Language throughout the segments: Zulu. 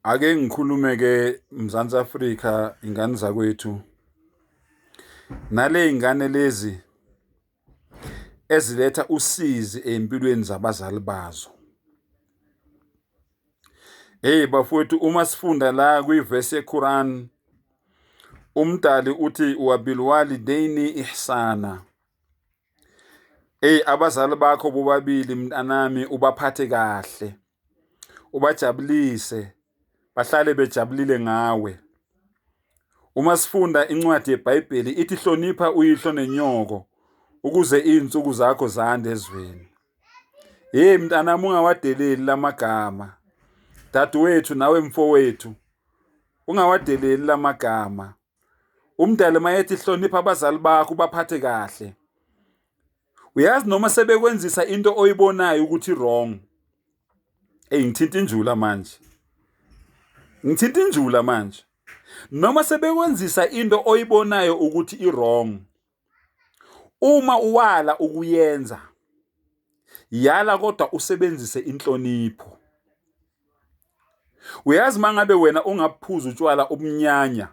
Ake ngikhulume ke Mzansi Afrika ingane zakwethu nale ingane lezi eziletha usizi empilweni zabazali bazo. Bafowethu, uma sifunda la kwiverse yeQuran, umdali uthi wabil walidaini ihsana. Abazali bakho bobabili mntanami ubaphathe kahle, ubajabulise, bahlale bejabulile ngawe. Uma sifunda incwadi yeBhayibheli ithi hlonipha uyihlo nenyoko ukuze izinsuku zakho zande ezweni. Mntanami, ungawadeleli lamagama. Dadewethu nawe mfowethu, ungawadeleli lamagama. Umdali mayethi hlonipha abazali bakho ubaphathe kahle. Uyazi noma sebekwenzisa into oyibonayo ukuthi wrong. Ngithinta injula manje. Noma sebekwenzisa into oyibonayo ukuthi i-wrong. Uma uwala ukuyenza, yala kodwa usebenzise inhlonipho. Uyazi mangabe wena ungaphuza utshwala obumnyanya,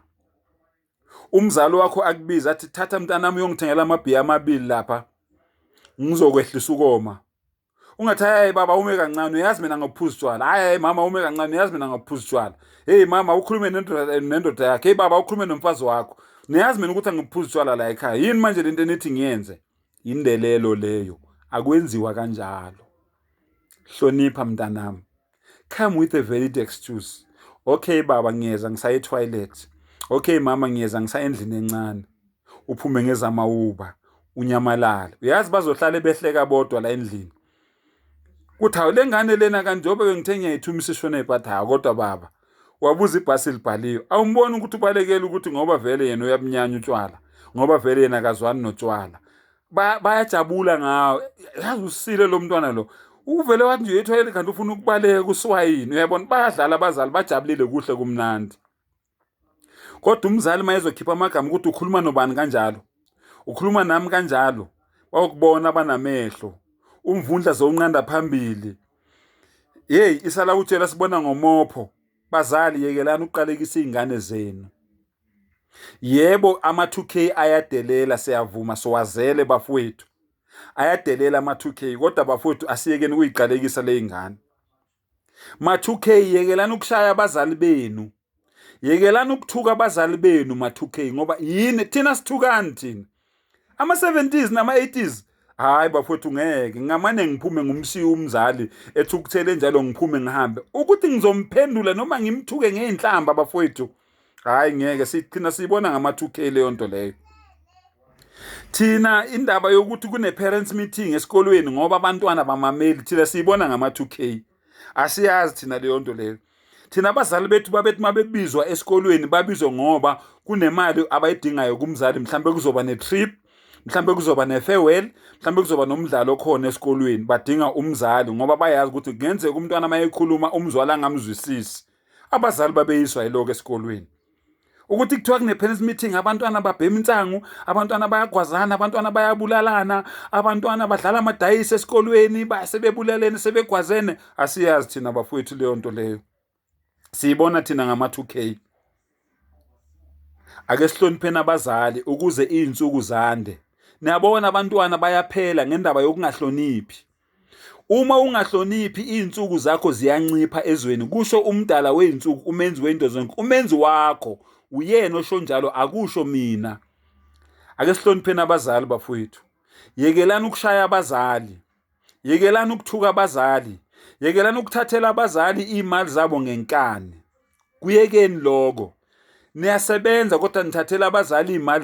umzali wakho akubiza athi thatha mntanami uyongithengela amabhiya amabili lapha ngizokwehlisa ukoma. Ungathi hayi baba ume kancane, uyazi mina ngaphuza utshwala. Hayi mama ume kancane, uyazi mina ngaphuza utshwala. Mama ukhulume nendoda yakhe. Baba ukhulume nomfazi wakho. Niyazi mina ukuthi angiphuza utshwala la ekhaya. Yini manje lento enithi ngiyenze? Indelelo leyo. Akwenziwa kanjalo. Hlonipha mntanami. Come with a valid excuse. Okay baba ngiyeza ngisaye toilet. Okay mama ngiyeza ngisaya endlini encane. Uphume ngezamawuba, unyamalala. Uyazi bazohlala behleka bodwa la endlini. Kuthi awule ngane lena kanti njobe ngithe ngiyayithumisa ishona ephatha kodwa baba wabuza ibhasi libhaliwe. Awumboni ukuthi ubalekela ukuthi ngoba vele yena uyabnyanya utshwala, ngoba vele yena akazwani notshwala. Bayajabula ngawe. Yazi usile lo mntwana lo. Uvele wathi nje etoilet kanti ufuna ukubaleka kuswayini. Uyabona bayadlala abazali bajabulile kuhle kumnandi. Kodwa umzali mayezokhipha amagama ukuthi ukhuluma nobani kanjalo, ukhuluma nami kanjalo, bayokubona abanamehlo. Umvundla zonqanda phambili. Isala utshela sibona ngomopho. Bazali yekelana uqalekisa izingane zenu. Yebo ama-2K ayadelela, siyavuma sowazele bafowethu. Ayadelela ama-2K kodwa bafowethu asiyekeni ukuyiqalekisa le ingane. Ma-2K yekelana ukushaya abazali benu. Yekelana ukuthuka abazali benu ma-2K ngoba yini thina sithukani thina. Ama-70s nama-80s. Hayi bafowethu ngeke ngamane ngiphume ngumshiya umzali ethukuthele njalo ngiphume ngihambe ukuthi ngizomphendula noma ngimthuke ngeinhlamba bafowethu. Hayi ngeke thina siyibona ngama-2K leyo nto leyo. Thina indaba yokuthi kune parents meeting esikolweni ngoba abantwana bamameli thina siyibona ngama-2K. Asiyazi thina leyo nto leyo. Thina abazali bethu babethi mabebizwa esikolweni babizwe ngoba kunemali abayidingayo kumzali, mhlambe kuzoba ne-trip, mhlambe kuzoba ne-farewell, mhlambe kuzoba nomdlalo khona esikolweni. Badinga umzali ngoba bayazi ukuthi kungenzeka umntwana mayekhuluma umzwala angamzwisisi. Abazali babeyiswa yiloko esikolweni. Ukuthi kuthiwa kune parents meeting abantwana babhema insangu, abantwana bayagwazana, abantwana bayabulalana, abantwana badlala amadayisi esikolweni, basebebulalene sebegwazene. Asiyazi thina bafowethu leyo nto leyo. Siyibona thina ngama-2K. Ake sihlonipheni abazali ukuze izinsuku zande. Niyabona abantwana bayaphela ngendaba yokungahloniphi. Uma ungahloniphi izinsuku zakho ziyancipha ezweni. Kusho umdala wezinsuku, umenzi wento zonke, umenzi wakho uyena osho njalo, akusho mina. Ake sihlonipheni abazali bafowethu. Yekelana ukushaya abazali. Yekelana ukuthuka abazali. Yekelana ukuthathela abazali imali zabo ngenkani. Kuyekeni lokho. Niyasebenza kodwa nithathela abazali imali